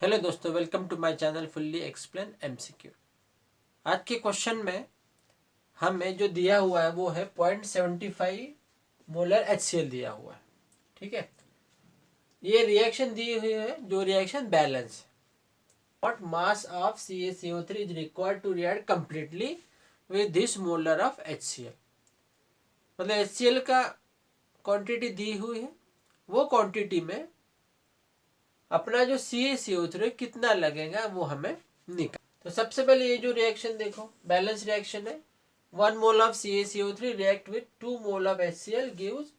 Hello दोस्तों, welcome to my channel fully explain MCQ. आज के क्वेश्चन में हमें जो दिया हुआ है वो है 0.75 मोलर HCl दिया हुआ है। ठीक है, ये रिएक्शन दी हुई है जो रिएक्शन बैलेंस है। What mass of CaCO3 is required to react completely with this molar of HCl। मतलब HCl का क्वांटिटी दी हुई है, वो क्वांटिटी में अपना जो CaCO3 कितना लगेगा वो हमें निकाल। तो सबसे पहले ये जो रिएक्शन देखो, बैलेंस रिएक्शन है। 1 mole of CaCO3 react with 2 mole of HCl gives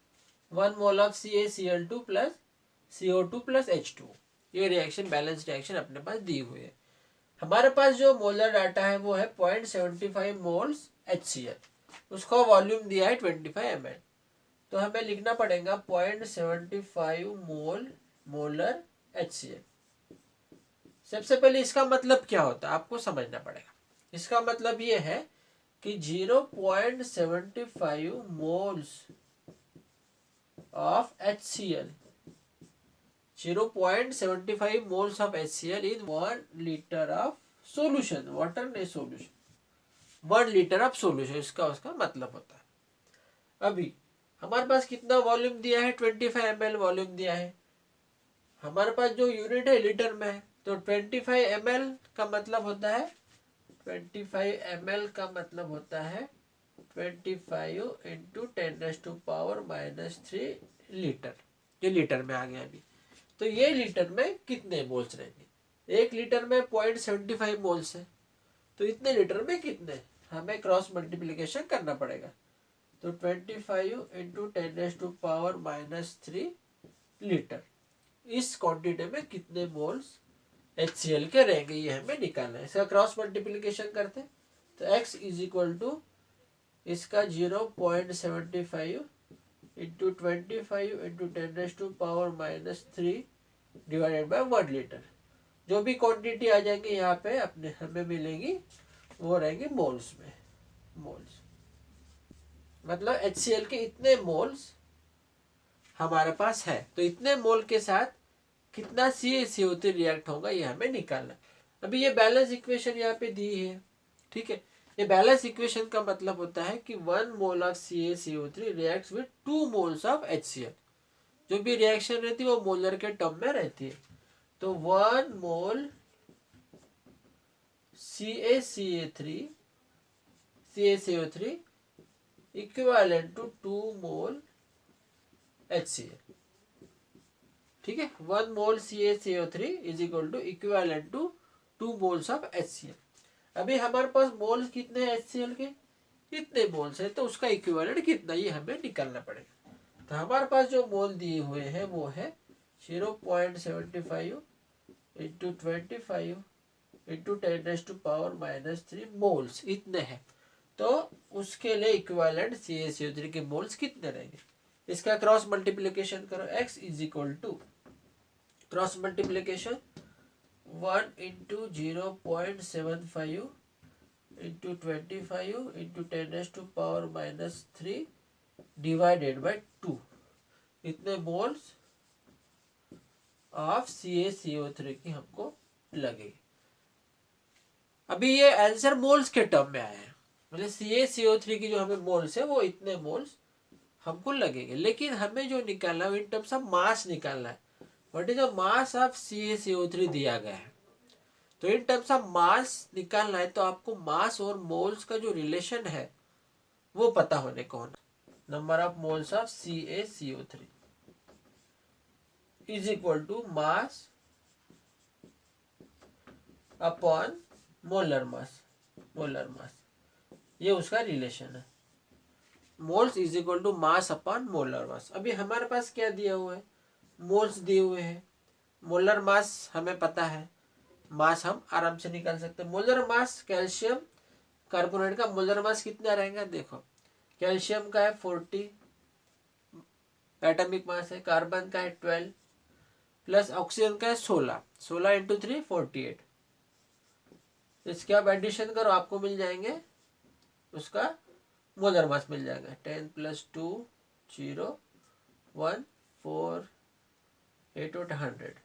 1 mole of CaCl2 plus CO2 plus H2। ये रिएक्शन बैलेंस रिएक्शन अपने पास दी हुई है। हमारे पास जो मोलर डाटा है वो है 0.75 मोल्स HCl, उसका वॉल्यूम दिया है 25 ml। तो हमें लिखना पड़ेगा 0.75 मोलर HCl। सबसे पहले इसका मतलब क्या होता है आपको समझना पड़ेगा। इसका मतलब ये है कि 0.75 moles of HCl 0.75 moles of HCl in 1 litre of solution, water नहीं सोल्यूशन, 1 लीटर ऑफ सोल्यूशन, इसका उसका मतलब होता है। अभी हमारे पास कितना वॉल्यूम दिया है, 25 ml वॉल्यूम दिया है। हमारे पास जो यूनिट है लीटर में है, तो 25 ml का मतलब होता है 25 ml का मतलब होता है 25 इंटू 10⁻³ लीटर। ये लीटर में आ गया अभी। तो ये लीटर में कितने मोल्स रहेंगे? 1 लीटर में 0.75 मोल्स है, तो इतने लीटर में कितने, हमें क्रॉस मल्टीप्लिकेशन करना पड़ेगा। तो 25 इंटू 10⁻³ लीटर, इस क्वांटिटी में कितने मोल्स HCl के रहेंगे ये हमें निकालना है। इसका क्रॉस मल्टीप्लिकेशन करते, तो x इज इक्वल टू इसका 0.75 into 25 into 10⁻³ divided bye 1 litre. जो भी क्वांटिटी आ जाएंगे यहाँ पे अपने हमें मिलेंगी वो रहेंगे मोल्स में। मोल्स मतलब HCl के इतने मोल्स हमारे पास है, तो इतने मोल के साथ कितना CaCO3 रिएक्ट होगा ये हमें निकालना। अभी ये बैलेंस इक्वेशन यहाँ पे दी है। ठीक है, ये बैलेंस इक्वेशन का मतलब होता है कि 1 mole of CaCO3 reacts with 2 moles of HCl। जो भी रिएक्शन रहती है वो मोलर के टर्म में रहती है। तो 1 mole CaCO3 equivalent to 2 mole HCl। ठीक है, 1 mole CaCO3 is equal to equivalent to 2 moles of HCl। अभी हमारे पास मोल्स कितने हैं HCl के, इतने मोल्स है, तो उसका इक्विवेलेंट कितना ये हमें निकालना पड़ेगा। तो हमारे पास जो मोल दिए हुए हैं वो है 0.75 इंटू 25 इंटू 10⁻³ मोल्स, इतने हैं। तो उसके लिए इक्विवेलेंट CaCO3 के मोल्स कितने रहेंगे, इसका क्रॉस मल्टीप्लिकेशन करो। x is equal to cross multiplication 1 into 0.75 into 25 into 10⁻³ divided by 2, इतने मोल्स ऑफ CaCO3 की हमको लगेगी। अभी ये आंसर मोल्स के टर्म में आया है, मतलब CaCO3 की जो हमें मोल्स है वो इतने मोल्स हमको लगेंगे। लेकिन हमें जो निकालना है इन टर्म्स ऑफ मास निकालना है। What is the mass of CaCO3 दिया गया है, तो इन टर्म्स ऑफ मास निकालना है तो आपको मास और मोल्स का जो रिलेशन है वो पता होने को होना। Number of moles of CaCO3 is equal to mass upon molar mass. Molar mass ये उसका रिलेशन है। Moles is equal to mass upon molar mass. अभी हमारे पास क्या दिया हुआ है, मोल्स दिए हुए हैं। मोलर मास हमें पता है, मास हम आराम से निकाल सकते हैं। मोलर मास कैल्शियम कार्बोनेट का मोलर मास कितना रहेगा, देखो कैल्शियम का है 40 एटॉमिक मास है, कार्बन का है 12 प्लस ऑक्सीजन का है 16, 16 इंटू 3 48। इसके आप एडिशन करो आपको मिल जाएंगे, उसका मोलर मास मिल जाएगा 10 + 2 0 1 4 8 100।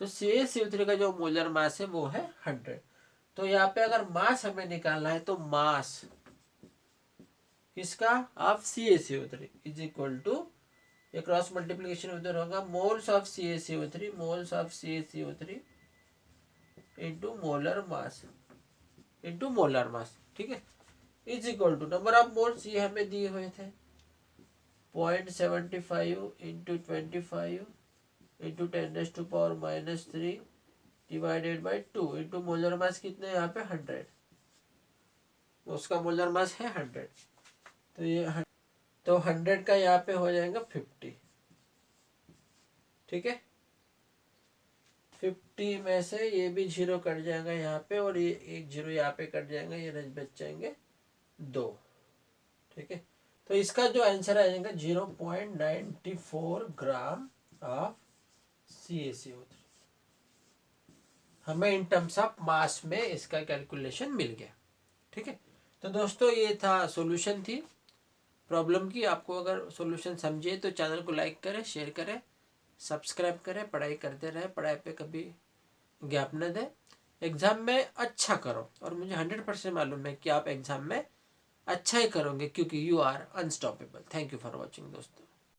तो CaCO3 का जो मोलर मास है वो है 100। तो यहाँ पे अगर मास हमें निकालना है तो मास किसका of CaCO3 is equal to, ये क्रॉस मल्टीप्लीकेशन उधर होगा, moles of CaCO3, moles of CaCO3 into molar mass, into molar mass, ठीक है, is equal to number of moles, ये हमें दिए हुए थे 0.75 into 25 into 10⁻³ divided by 2 into molar mass कितने यहाँ पे 100, उसका मोलर मास है 100, तो ये तो 100 का यहाँ पे हो जाएगा 50, ठीक है। 50 में से ये भी 0 कट जाएगा यहाँ पे, और ये एक 0 यहाँ पे कट जाएगा, ये बच जाएंगे 2, ठीक है। तो इसका जो आंसर आ जाएगा 0.94 ग्राम ऑफ CaCO3। हमें इन टर्म्स ऑफ मास में इसका कैलकुलेशन मिल गया, ठीक है। तो दोस्तों ये था सॉल्यूशन थी प्रॉब्लम की। आपको अगर सॉल्यूशन समझे तो चैनल को लाइक करें, शेयर करें, सब्सक्राइब करें, पढ़ाई करते रहे, पढ़ाई पे कभी गैप न दें, एग्ज़ाम में अच्छा करो, और मुझे 100% मालूम है कि आप एग्ज़ाम में अच्छा ही करोगे क्योंकि you are unstoppable. Thank you for watching दोस्तों।